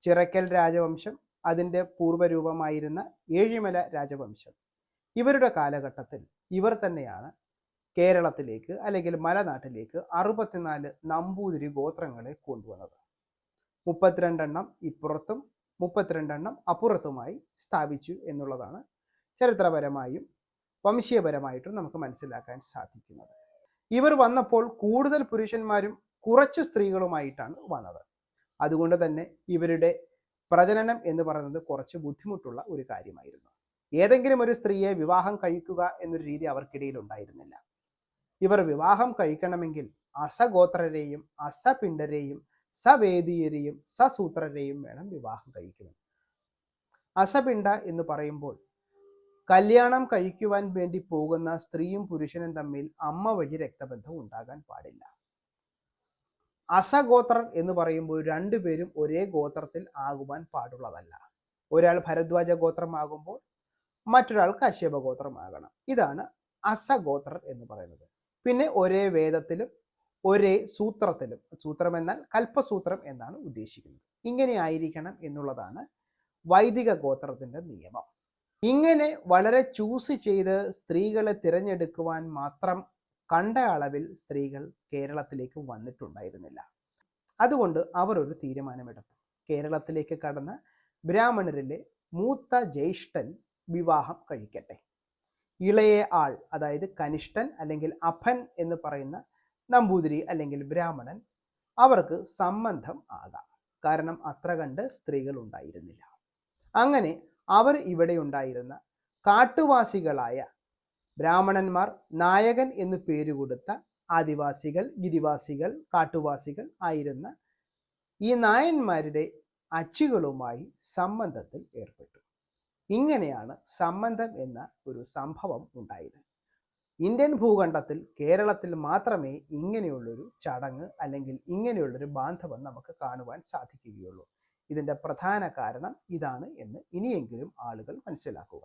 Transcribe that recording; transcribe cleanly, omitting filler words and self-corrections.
ചിറക്കൽ രാജവംശം, അതിൻ്റെ പൂർവ്വരൂപമായിരുന്ന ഏഴിമല രാജവംശം, ഇവരുടെ കാലഘട്ടത്തിൽ ഇവർ തന്നെയാണ് കേരളത്തിലേക്ക് അല്ലെങ്കിൽ മലനാട്ടിലേക്ക് 64 നമ്പൂതിരി ഗോത്രങ്ങളെ കൊണ്ടുവന്നത്. 32 ഇപ്പുറത്തും 32 അപ്പുറത്തുമായി സ്ഥാപിച്ചു എന്നുള്ളതാണ് ചരിത്രപരമായും വംശീയപരമായിട്ടും നമുക്ക് മനസ്സിലാക്കാൻ സാധിക്കുന്നത്. ഇവർ വന്നപ്പോൾ കൂടുതൽ പുരുഷന്മാരും കുറച്ച് സ്ത്രീകളുമായിട്ടാണ് വന്നത്. അതുകൊണ്ട് തന്നെ ഇവരുടെ പ്രജനനം എന്ന് പറയുന്നത് കുറച്ച് ബുദ്ധിമുട്ടുള്ള ഒരു കാര്യമായിരുന്നു. ഏതെങ്കിലും ഒരു സ്ത്രീയെ വിവാഹം കഴിക്കുക എന്നൊരു രീതി അവർക്കിടയിൽ ഉണ്ടായിരുന്നില്ല. ഇവർ വിവാഹം കഴിക്കണമെങ്കിൽ അസഗോത്രരെയും അസപിണ്ഡരെയും സവേദിയരെയും സസൂത്രരെയും വേണം വിവാഹം കഴിക്കുവാൻ. അസപിണ്ഡ എന്ന് പറയുമ്പോൾ കല്യാണം കഴിക്കുവാൻ വേണ്ടി പോകുന്ന സ്ത്രീയും പുരുഷനും തമ്മിൽ അമ്മ വഴി രക്തബന്ധം ഉണ്ടാകാൻ പാടില്ല. അസഗോത്രർ എന്ന് പറയുമ്പോൾ രണ്ടുപേരും ഒരേ ഗോത്രത്തിൽ ആകുവാൻ പാടുള്ളതല്ല. ഒരാൾ ഭരദ്വാജ ഗോത്രമാകുമ്പോൾ മറ്റൊരാൾ കശ്യപ ഗോത്രമാകണം. ഇതാണ് അസഗോത്രർ എന്ന് പറയുന്നത്. പിന്നെ ഒരേ വേദത്തിലും ഒരേ സൂത്രത്തിലും, സൂത്രം എന്നാൽ കൽപ്പസൂത്രം എന്നാണ് ഉദ്ദേശിക്കുന്നത്, ഇങ്ങനെ ആയിരിക്കണം എന്നുള്ളതാണ് വൈദിക ഗോത്രത്തിന്റെ നിയമം. ഇങ്ങനെ വളരെ ചൂസ് ചെയ്ത് സ്ത്രീകളെ തിരഞ്ഞെടുക്കുവാൻ മാത്രം കണ്ട അളവിൽ സ്ത്രീകൾ കേരളത്തിലേക്ക് വന്നിട്ടുണ്ടായിരുന്നില്ല. അതുകൊണ്ട് അവർ ഒരു തീരുമാനമെടുത്തു. കേരളത്തിലേക്ക് കടന്ന ബ്രാഹ്മണരിലെ മൂത്ത ജ്യേഷ്ഠൻ വിവാഹം കഴിക്കട്ടെ. ഇളയ ആൾ, അതായത് കനിഷ്ഠൻ അല്ലെങ്കിൽ അപ്പൻ എന്ന് പറയുന്ന നമ്പൂതിരി അല്ലെങ്കിൽ ബ്രാഹ്മണൻ, അവർക്ക് സംബന്ധം ആകാം. കാരണം അത്ര കണ്ട് സ്ത്രീകൾ ഉണ്ടായിരുന്നില്ല. അങ്ങനെ അവർ ഇവിടെ ഉണ്ടായിരുന്ന കാട്ടുവാസികളായ ബ്രാഹ്മണന്മാർ, നായകൻ എന്ന് പേര് കൊടുത്ത ആദിവാസികൾ, ഗിരിവാസികൾ, കാട്ടുവാസികൾ ആയിരുന്ന ഈ നായന്മാരുടെ അച്ചികളുമായി സംബന്ധത്തിൽ ഏർപ്പെട്ടു. ഇങ്ങനെയാണ് സംബന്ധം എന്ന ഒരു സംഭവം ഉണ്ടായത്. ഇന്ത്യൻ ഭൂഖണ്ഡത്തിൽ കേരളത്തിൽ മാത്രമേ ഇങ്ങനെയുള്ളൊരു ചടങ്ങ് അല്ലെങ്കിൽ ഇങ്ങനെയുള്ളൊരു ബാന്ധവം നമുക്ക് കാണുവാൻ സാധിക്കുകയുള്ളൂ. ഇതിൻ്റെ പ്രധാന കാരണം ഇതാണ് എന്ന് ഇനിയെങ്കിലും ആളുകൾ മനസ്സിലാക്കുക.